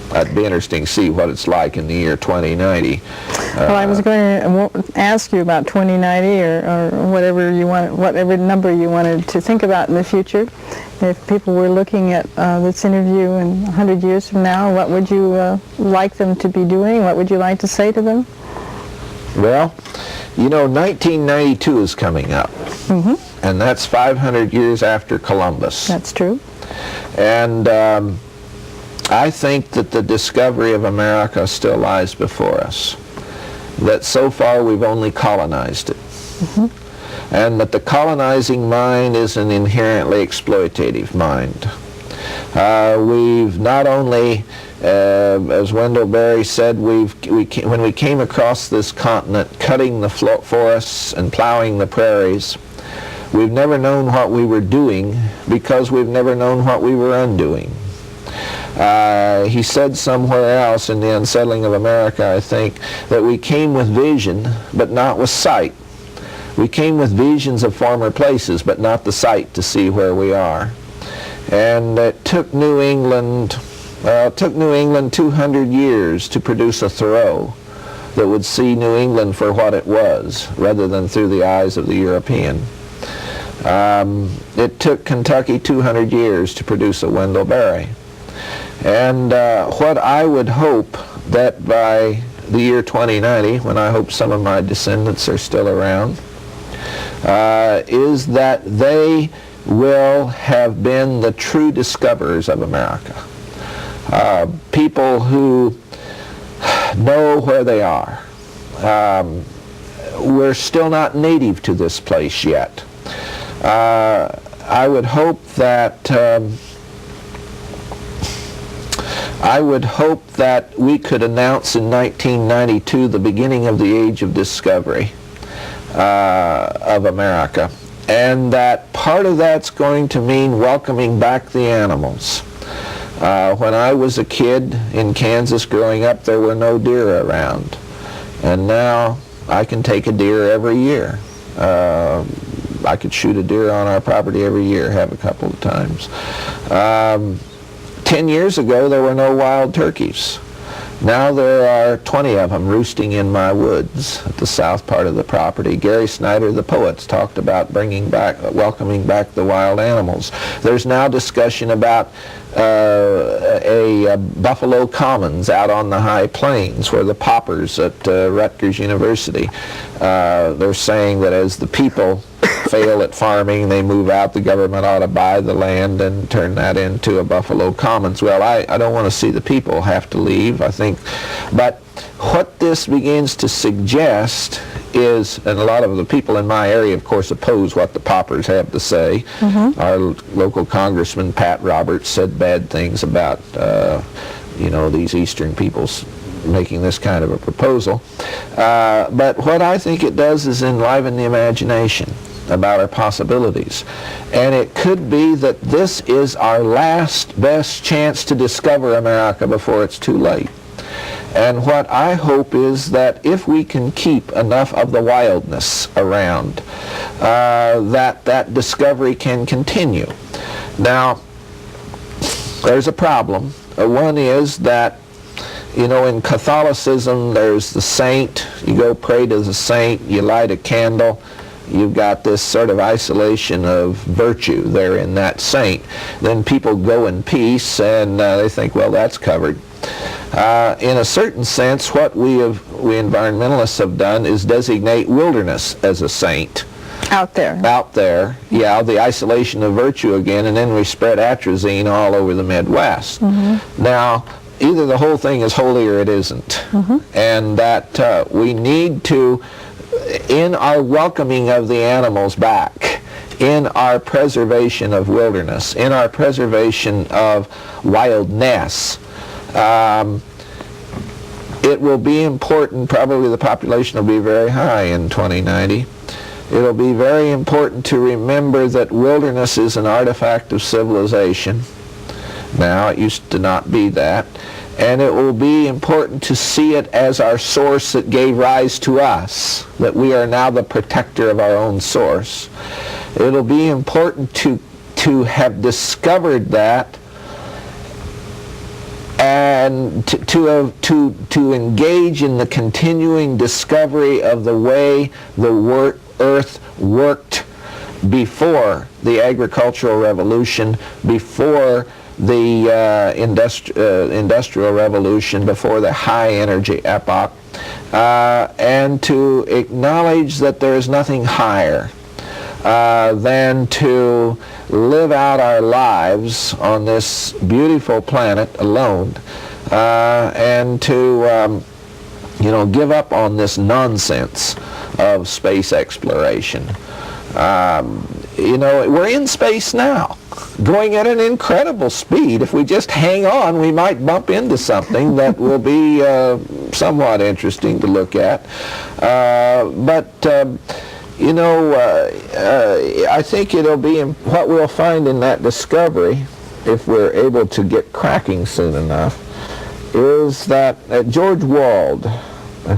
That'd be interesting to see what it's like in the year 2090. Well, I was going to ask you about 2090 or whatever you want, whatever number you wanted to think about in the future. If people were looking at this interview in 100 years from now, what would you like them to be doing? What would you like to say to them? Well, you know, 1992 is coming up, and that's 500 years after Columbus. That's true. And I think that the discovery of America still lies before us. That so far we've only colonized it. And that the colonizing mind is an inherently exploitative mind. We've not only, as Wendell Berry said, when we came across this continent, cutting the forests and plowing the prairies, we've never known what we were doing because we've never known what we were undoing. He said somewhere else in The Unsettling of America, I think, that we came with vision, but not with sight. We came with visions of former places, but not the sight to see where we are. And it took New England 200 years to produce a Thoreau that would see New England for what it was, rather than through the eyes of the European. It took Kentucky 200 years to produce a Wendell Berry. And what I would hope that by the year 2090, when I hope some of my descendants are still around, is that they will have been the true discoverers of America. People who know where they are. We're still not native to this place yet. I would hope that we could announce in 1992 the beginning of the age of discovery of America, and that part of that's going to mean welcoming back the animals. When I was a kid in Kansas growing up, there were no deer around, and now I can take a deer every year. I could shoot a deer on our property every year, have a couple of times. 10 years ago, there were no wild turkeys. Now there are 20 of them roosting in my woods at the south part of the property. Gary Snyder, the poet, talked about welcoming back the wild animals. There's now discussion about a Buffalo Commons out on the high plains where the paupers at Rutgers University, they're saying that as the people fail at farming, they move out, the government ought to buy the land and turn that into a Buffalo Commons. Well, I don't want to see the people have to leave, I think. But what this begins to suggest is, and a lot of the people in my area, of course, oppose what the paupers have to say. Our local congressman, Pat Roberts, said bad things about, these Eastern peoples making this kind of a proposal. But what I think it does is enliven the imagination about our possibilities. And it could be that this is our last best chance to discover America before it's too late. And what I hope is that if we can keep enough of the wildness around, that discovery can continue. Now, there's a problem. One is that, in Catholicism, there's the saint. You go pray to the saint, you light a candle. You've got this sort of isolation of virtue there in that saint. Then people go in peace, and they think, well, that's covered. In a certain sense, what we environmentalists have done is designate wilderness as a saint. Out there. Out there, yeah, the isolation of virtue again, and then we spread atrazine all over the Midwest. Now, either the whole thing is holy or it isn't. And that we need to, in our welcoming of the animals back, in our preservation of wilderness, in our preservation of wildness, it will be important. Probably the population will be very high in 2090. It'll be very important to remember that wilderness is an artifact of civilization. Now, it used to not be that. And it will be important to see it as our source that gave rise to us, that we are now the protector of our own source. It'll be important to have discovered that and to engage in the continuing discovery of the way the earth worked before the agricultural revolution, before the industrial revolution, before the high energy epoch, and to acknowledge that there is nothing higher than to live out our lives on this beautiful planet alone, and to give up on this nonsense of space exploration. We're in space now, going at an incredible speed. If we just hang on, we might bump into something that will be somewhat interesting to look at. I think it'll be what we'll find in that discovery, if we're able to get cracking soon enough, is that George Wald,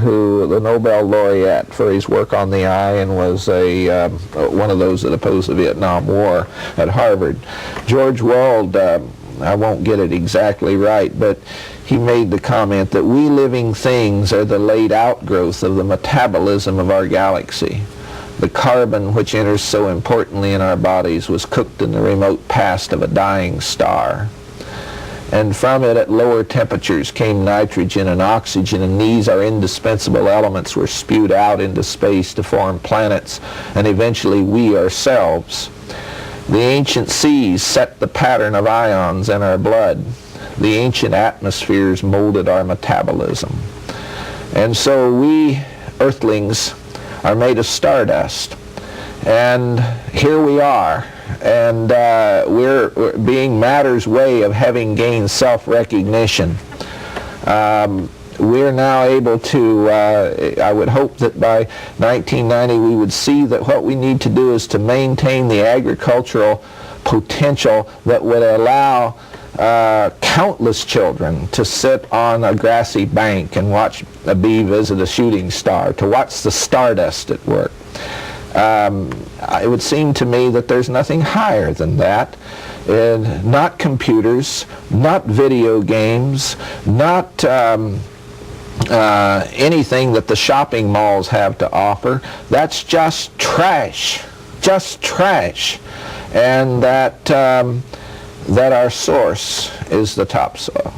who the Nobel laureate for his work on the eye and was one of those that opposed the Vietnam War at Harvard. George Wald, I won't get it exactly right, but he made the comment that we living things are the late outgrowth of the metabolism of our galaxy. The carbon which enters so importantly in our bodies was cooked in the remote past of a dying star. And from it at lower temperatures came nitrogen and oxygen, and these, our indispensable elements, were spewed out into space to form planets, and eventually we ourselves. The ancient seas set the pattern of ions in our blood. The ancient atmospheres molded our metabolism. And so we, earthlings, are made of stardust. And here we are. And we're being matter's way of having gained self-recognition. We're now able to, I would hope that by 1990 we would see that what we need to do is to maintain the agricultural potential that would allow countless children to sit on a grassy bank and watch a bee visit a shooting star, to watch the stardust at work. It would seem to me that there's nothing higher than that. Not computers, not video games, not anything that the shopping malls have to offer. That's just trash, and that our source is the topsoil.